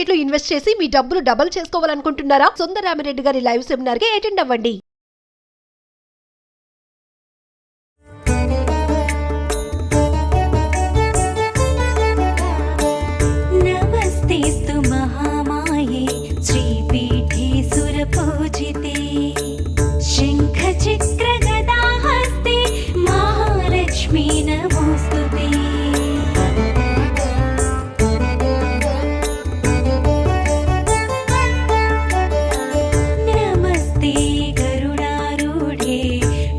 Market లో invest చేసి మీ డబ్బులు డబుల్ చేసుకోవాలనుకుంటున్నారా? సుందరరామిరెడ్డి గారి లైవ్ సెమినార్ కి అటెండ్ అవ్వండి. नमस्तेस्तु महामाये श्रीपीठे सुरपूजिते शङ्खचक्रगदाहस्ते महालक्ष्मी नमोऽस्तुते। नमस्ते गरुडारूढे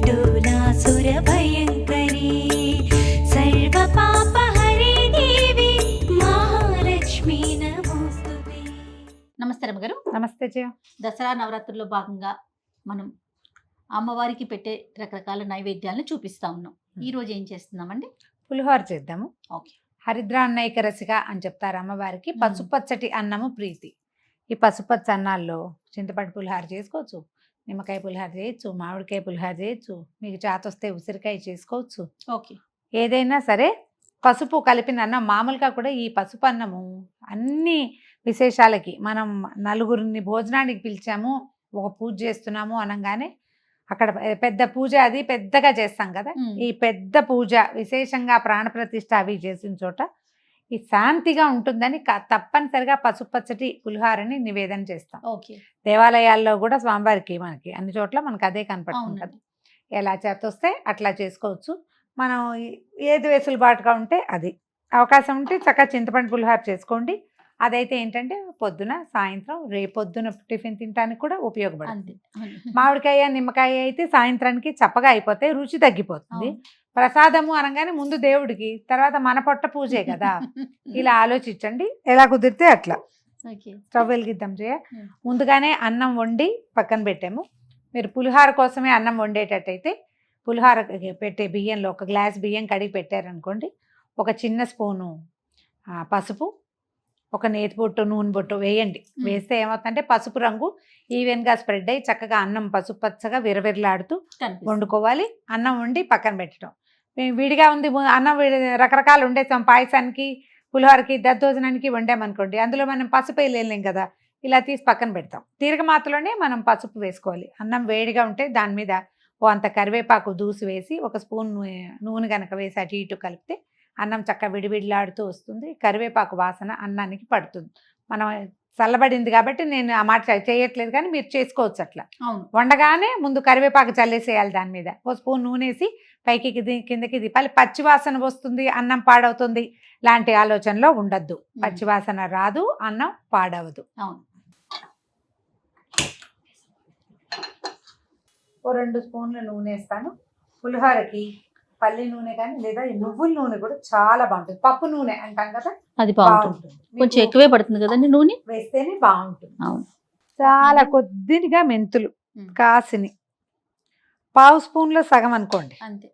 डोलासुरभयङ्करी सर्वपापहरे देवी महालक्ष्मी नमोऽस्तुते। నమస్తే రమ్మగారు. నమస్తే జయ. దసరా నవరాత్రుల్లో భాగంగా మనం అమ్మవారికి పెట్టే రకరకాల నైవేద్యాలను చూపిస్తా ఉన్నాం. ఈ రోజు ఏం చేస్తున్నామండి? పులిహోర చేద్దాము. ఓకే. హరిద్రాన్నైక రసిక అని చెప్తారు అమ్మవారికి. పసుపచ్చటి అన్నము ప్రీతి. ఈ పసుపచ్చ అన్నాల్లో చింతపండు పులిహోర చేసుకోవచ్చు, నిమ్మకాయ పులిహోర చేయొచ్చు, మామిడికాయ పులిహోర చేయొచ్చు, మీకు చేతొస్తే ఉసిరికాయ చేసుకోవచ్చు. ఓకే. ఏదైనా సరే పసుపు కలిపిన అన్నం. మామూలుగా కూడా ఈ పసుపు అన్నము అన్ని విశేషాలకి, మనం నలుగురిని భోజనానికి పిలిచాము, ఒక పూజ చేస్తున్నాము అనగానే అక్కడ పెద్ద పూజ అది పెద్దగా చేస్తాం కదా. ఈ పెద్ద పూజ విశేషంగా ప్రాణప్రతిష్ఠ అవి చేసిన చోట ఈ శాంతిగా ఉంటుందని తప్పనిసరిగా పసుపచ్చటి పులిహోరని నివేదన చేస్తాం. ఓకే. దేవాలయాల్లో కూడా స్వామివారికి మనకి అన్ని చోట్ల మనకు అదే కనపడుతుంది కదా. ఎలా చేతొస్తే అట్లా చేసుకోవచ్చు. మనం ఏది వెసులుబాటుగా ఉంటే అది. అవకాశం ఉంటే చక్కగా చింతపండు పులిహోర చేసుకోండి. అదైతే ఏంటంటే పొద్దున సాయంత్రం రేపొద్దున టిఫిన్ తినడానికి కూడా ఉపయోగపడుతుంది. మామిడికాయ నిమ్మకాయ అయితే సాయంత్రానికి చప్పగా అయిపోతే రుచి తగ్గిపోతుంది. ప్రసాదము అనగానే ముందు దేవుడికి, తర్వాత మన పొట్ట పూజే కదా. ఇలా ఆలోచించండి, ఎలా కుదిరితే అట్లా. స్టవ్ వెలిగిద్దాం చేయ. ముందుగానే అన్నం వండి పక్కన పెట్టాము. మీరు పులిహోర కోసమే అన్నం వండేటట్టయితే పులిహోర పెట్టే బియ్యంలో ఒక గ్లాస్ బియ్యం కడిగి పెట్టారనుకోండి, ఒక చిన్న స్పూను పసుపు, ఒక నేతి బొట్టు నూనె బొట్టు వేయండి. వేస్తే ఏమవుతుందంటే పసుపు రంగు ఈవెన్గా స్ప్రెడ్ అయ్యి చక్కగా అన్నం పసుపు పచ్చగా విరవిరలాడుతూ వండుకోవాలి. అన్నం వండి పక్కన పెట్టడం. మేము విడిగా ఉంది అన్నం రకరకాలు వండేసాం. పాయసానికి, పులిహోరకి, దద్దోజనానికి వండామనుకోండి, అందులో మనం పసుపు వేయలేం కదా. ఇలా తీసి పక్కన పెడతాం. తిరగమాతలోనే మనం పసుపు వేసుకోవాలి. అన్నం వేడిగా ఉంటే దాని మీద ఓ అంత కరివేపాకు దూసి వేసి ఒక స్పూన్ నూనె కనుక వేసి అటు ఇటు కలిపితే అన్నం చక్క విడివిడిలాడుతూ వస్తుంది. కరివేపాకు వాసన అన్నానికి పడుతుంది. మనం చల్లబడింది కాబట్టి నేను ఆ మాట చేయట్లేదు, కానీ మీరు చేసుకోవచ్చు అట్లా. వండగానే ముందు కరివేపాకు చల్లేసేయాలి. దాని మీద ఓ స్పూన్ నూనె వేసి పైకి కిందకి దిపాలి. పచ్చివాసన వస్తుంది, అన్నం పాడవుతుంది లాంటి ఆలోచనలో ఉండద్దు. పచ్చివాసన రాదు, అన్నం పాడవదు. అవును. ఓ 2 స్పూన్ల నూనె వేస్తాను. పులిహోరకి పల్లి నూనె కానీ లేదా నువ్వుల నూనె కూడా చాలా బాగుంటుంది. పప్పు నూనె అంటాం కదా, అది బాగుంటుంది. కొంచెం ఎక్కువే పడుతుంది కదండి నూనె, వేస్తేనే బాగుంటుంది. అవును. చాలా కొద్దిగా మెంతులు కాసిని, పావు స్పూన్లో సగం అనుకోండి అంతే.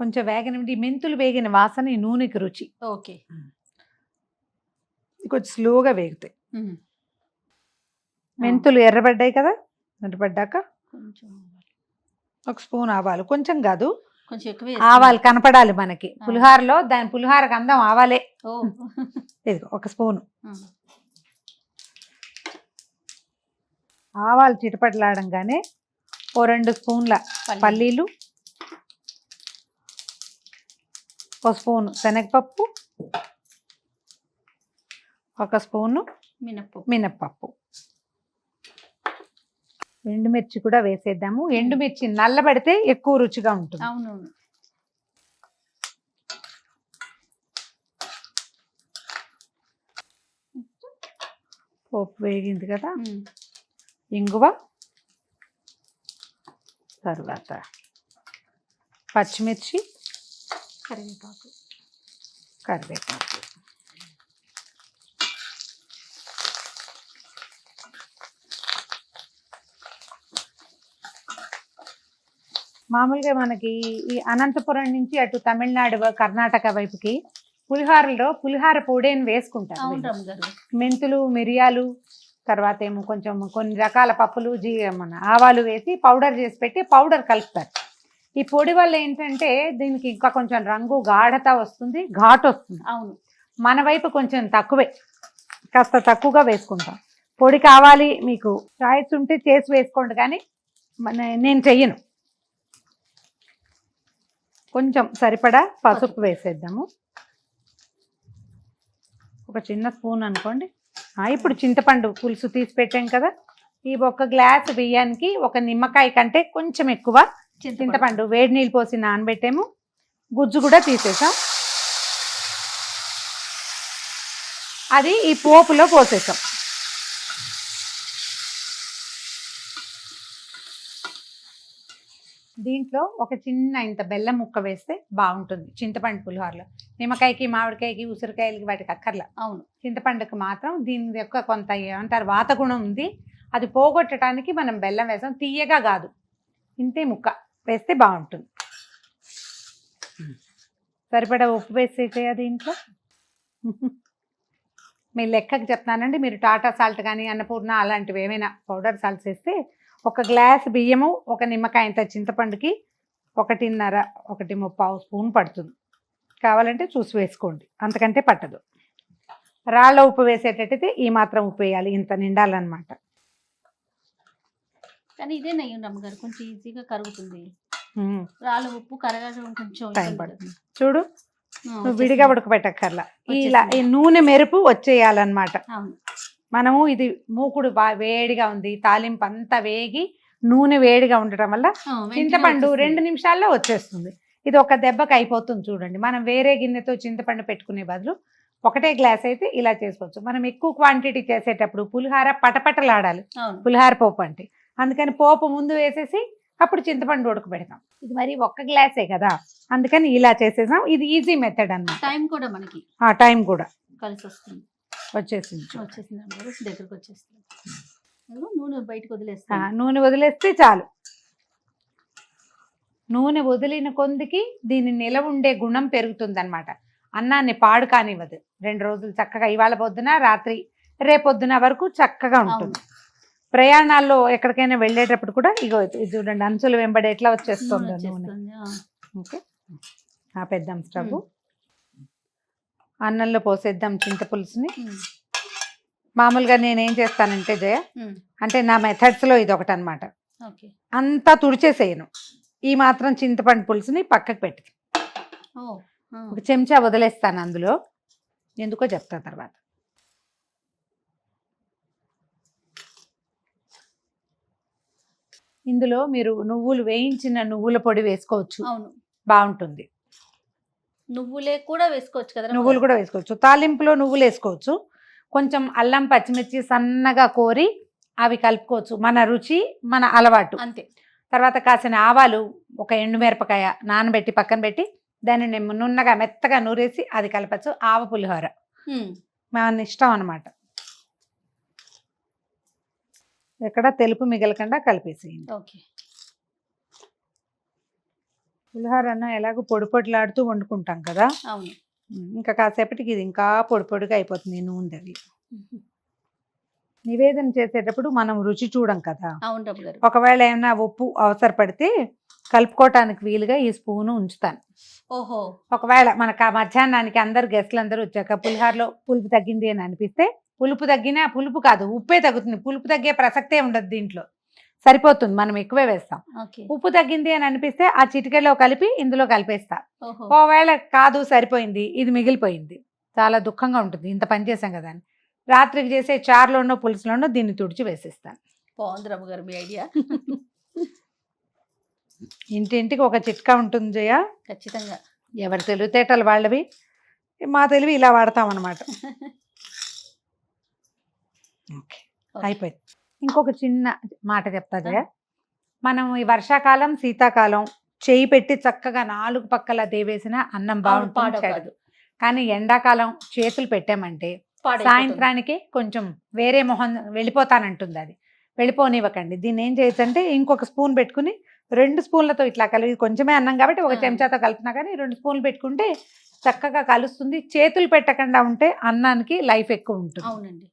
కొంచెం వేగనివ్వండి. మెంతులు వేగిన వాసన ఈ నూనెకి రుచి. ఓకే. కొంచెం స్లోగా వేగుతాయి. మెంతులు ఎర్రబడ్డాయి కదా. ఎర్రబడ్డాక ఒక స్పూన్ ఆవాలు, కొంచెం కాదు కొంచెం ఎక్కువ ఆవాలు కనపడాలి మనకి పులిహోరలో. దాని పులిహోరకు అందం ఆవాలే. ఇదిగో ఒక స్పూను ఆవాలు చిటపటలాడంగానే ఓ 2 స్పూన్ల పల్లీలు, ఓ స్పూను శనగపప్పు, ఒక స్పూను మినప్పప్పు, ఎండుమిర్చి కూడా వేసేద్దాము. ఎండుమిర్చి నల్లబడితే ఎక్కువ రుచిగా ఉంటుంది. అవునవును. పోపు వేగింది కదా. ఇంగువ, తర్వాత పచ్చిమిర్చి, కరివేపాకు. మామూలుగా మనకి ఈ అనంతపురం నుంచి అటు తమిళనాడు కర్ణాటక వైపుకి పులిహోరలో పులిహోర పొడిని వేసుకుంటారు. మెంతులు, మిరియాలు, తర్వాత ఏమో కొంచెం కొన్ని రకాల పప్పులు, మన ఆవాలు వేసి పౌడర్ చేసి పెట్టి పౌడర్ కలుపుతారు. ఈ పొడి వల్ల ఏంటంటే దీనికి ఇంకా కొంచెం రంగు గాఢత వస్తుంది, ఘాటు వస్తుంది. అవును. మన వైపు కొంచెం తక్కువే. కాస్త తక్కువగా వేసుకుంటాం. పొడి కావాలి మీకు చాయిస్ ఉంటే చేసి వేసుకోండి, కానీ నేను చెయ్యను. కొంచెం సరిపడా పసుపు వేసేద్దాము, ఒక చిన్న స్పూన్ అనుకోండి. ఇప్పుడు చింతపండు పులుసు తీసి పెట్టాం కదా, ఈ ఒక గ్లాస్ బియ్యానికి ఒక నిమ్మకాయ కంటే కొంచెం ఎక్కువ చింతపండు వేడి నీళ్ళు పోసి నానబెట్టాము. గుజ్జు కూడా తీసేసాం, అది ఈ పోపులో పోసేసాం. దీంట్లో ఒక చిన్న ఇంత బెల్లం ముక్క వేస్తే బాగుంటుంది చింతపండు పులిహోరలో. నిమ్మకాయకి, మామిడికాయకి, ఉసిరికాయలకి వాటికి అక్కర్లా. అవును, చింతపండుకి మాత్రం దీని యొక్క కొంత ఏమంటారు వాతగుణం ఉంది, అది పోగొట్టడానికి మనం బెల్లం వేసాం. తీయగా కాదు, ఇంతే ముక్క వేస్తే బాగుంటుంది. సరిపడా ఉప్పు వేసేసేయ దీంట్లో. మీ లెక్కకి చెప్తానండి, మీరు టాటా సాల్ట్ కానీ అన్నపూర్ణ అలాంటివి ఏమైనా పౌడర్ సాల్ట్స్ వేస్తే ఒక గ్లాస్ బియ్యము ఒక నిమ్మకాయ ఇంత చింతపండుకి 1.5 స్పూన్ పడుతుంది. కావాలంటే చూసి వేసుకోండి, అంతకంటే పట్టదు. రాళ్ళ ఉప్పు వేసేటట్టయితే ఈ మాత్రం ఉప్పు వేయాలి, ఇంత నిండాలన్నమాట. కానీ ఇదే నెయ్యి అమ్మగారు కొంచెం ఈజీగా కరుగుతుంది. రాళ్ళ ఉప్పు కరగడం కొంచెం టైం పడుతుంది. చూడు, నువ్వు విడిగా ఉడకబెట్టక్కర్లా, ఇలా ఈ నూనె మెరుపు వచ్చేయాలన్నమాట. మనము ఇది మూకుడు వేడిగా ఉంది, తాలింపు అంతా వేగి నూనె వేడిగా ఉండటం వల్ల చింతపండు 2 నిమిషాల్లో వచ్చేస్తుంది. ఇది ఒక దెబ్బకి అయిపోతుంది. చూడండి, మనం వేరే గిన్నెతో చింతపండు పెట్టుకునే బదులు ఒకటే గ్లాస్ అయితే ఇలా చేసుకోవచ్చు. మనం ఎక్కువ క్వాంటిటీ చేసేటప్పుడు పులిహార పటపటలాడాలి, పులిహార పోపు అంటే. అందుకని పోపు ముందు వేసేసి అప్పుడు చింతపండు ఉడకబెడతాం. ఇది మరి ఒక్క గ్లాసే కదా, అందుకని ఇలా చేసేసాం. ఇది ఈజీ మెథడ్ అన్నమాట. టైం కూడా మనకి టైం కూడా కలిసి వస్తుంది. వచ్చేసింది దగ్గరకు వచ్చేస్తుంది. నూనె బయటకు వదిలేస్తా, నూనె వదిలేస్తే చాలు. నూనె వదిలిన కొందికి దీని నిలవ ఉండే గుణం పెరుగుతుంది అనమాట. అన్నాన్ని పాడు కానివ్వదు. 2 రోజులు చక్కగా, ఇవాళ పొద్దున రాత్రి రేపొద్దున వరకు చక్కగా ఉంటుంది. ప్రయాణాల్లో ఎక్కడికైనా వెళ్ళేటప్పుడు కూడా ఇగో ఇది చూడండి, అంచులు వెంబడి ఎట్లా వచ్చేస్తుందో నూనె. ఓకే, ఆపేద్దాం స్టవ్. అన్నంలో పోసేద్దాం చింతపులుసుని. మామూలుగా నేనేం చేస్తానంటే జయ, అంటే నా మెథడ్స్లో ఇది ఒకటి అనమాట. అంతా తుడిచేసేయను, ఈ మాత్రం చింతపండు పులుసుని పక్కకు పెట్టి ఒక చెంచా వదిలేస్తాను అందులో. ఎందుకో చెప్తా తర్వాత. ఇందులో మీరు నువ్వులు, వేయించిన నువ్వుల పొడి వేసుకోవచ్చు. అవును, బాగుంటుంది. నువ్వులే కూడా వేసుకోవచ్చు కదా, నువ్వులు కూడా వేసుకోవచ్చు. తాలింపులో నువ్వులు వేసుకోవచ్చు. కొంచెం అల్లం, పచ్చిమిర్చి సన్నగా కోరి అవి కలుపుకోవచ్చు, మన రుచి మన అలవాటు అంతే. తర్వాత కాసిన ఆవాలు, ఒక ఎండుమిరపకాయ నానబెట్టి పక్కన పెట్టి దాన్ని నున్నగా మెత్తగా నూరేసి అది కలపచ్చు. ఆవ పులిహోర మన ఇష్టం అన్నమాట. ఎక్కడ తెలుపు మిగలకుండా కలిపేసేయండి. ఓకే, పులిహోర అన్నం ఎలాగో పొడి పొడిలాడుతూ వండుకుంటాం కదా. అవును, ఇంకా కాసేపటికి ఇది ఇంకా పొడి పొడిగా అయిపోతుంది నూనె తగిలి. నివేదన చేసేటప్పుడు మనం రుచి చూడం కదా. ఒకవేళ ఏమైనా ఉప్పు అవసరపడితే కలుపుకోవటానికి వీలుగా ఈ స్పూను ఉంచుతాను. ఓహో, ఒకవేళ మనకు ఆ మధ్యాహ్నానికి అందరు గెస్ట్లు అందరూ వచ్చాక పులిహోరలో పులుపు తగ్గింది అని అనిపిస్తే, పులుపు తగ్గినా, పులుపు కాదు ఉప్పే తగ్గుతుంది, పులుపు తగ్గే ప్రసక్తే ఉండదు దీంట్లో, సరిపోతుంది, మనం ఎక్కువే వేస్తాం. ఉప్పు తగ్గింది అని అనిపిస్తే ఆ చిటికెలో కలిపి ఇందులో కలిపేస్తా. ఒకవేళ కాదు సరిపోయింది, ఇది మిగిలిపోయింది, చాలా దుఃఖంగా ఉంటుంది, ఇంత పని చేసాం కదా అని. రాత్రికి చేసే చారులోనో పులుసులోనో దీన్ని తుడిచి వేసేస్తాను. బాగుంది రమ్మ గారు మీ ఐడియా. ఇంటింటికి ఒక చిట్కా ఉంటుంది జయ, ఖచ్చితంగా. ఎవరి తెలివితేటలు వాళ్ళవి, మా తెలివి ఇలా వాడతాం అన్నమాట. ఓకే, అయిపోయింది. ఇంకొక చిన్న మాట చెప్తా జయ, మనం ఈ వర్షాకాలం, శీతాకాలం చేయి పెట్టి చక్కగా 4 పక్కల దేవేసిన అన్నం బాగుంటుంది. కానీ ఎండాకాలం చేతులు పెట్టామంటే సాయంత్రానికి కొంచెం వేరే మొహం వెళ్ళిపోతానంటుంది. అది వెళ్ళిపోనివ్వకండి. దీన్ని ఏం చేయొచ్చంటే ఇంకొక స్పూన్ పెట్టుకుని 2 స్పూన్లతో ఇట్లా కలిపి, కొంచెమే అన్నం కాబట్టి ఒక చెంచాతో కలిపినా కానీ 2 స్పూన్లు పెట్టుకుంటే చక్కగా కలుస్తుంది. చేతులు పెట్టకుండా ఉంటే అన్నానికి లైఫ్ ఎక్కువ ఉంటుంది. అవునండి.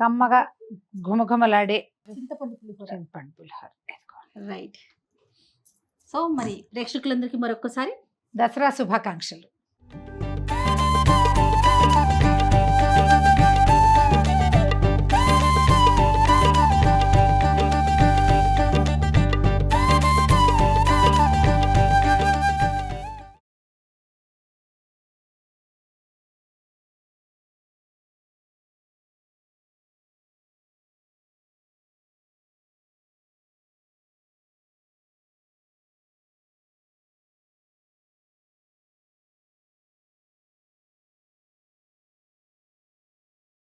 కమ్మగా ఘుమఘుమలాడే చింతపండు పులిహోర. చింతపండు పులిహోర. రైట్. సో మరి ప్రేక్షకులందరికీ మరొకసారి దసరా శుభాకాంక్షలు.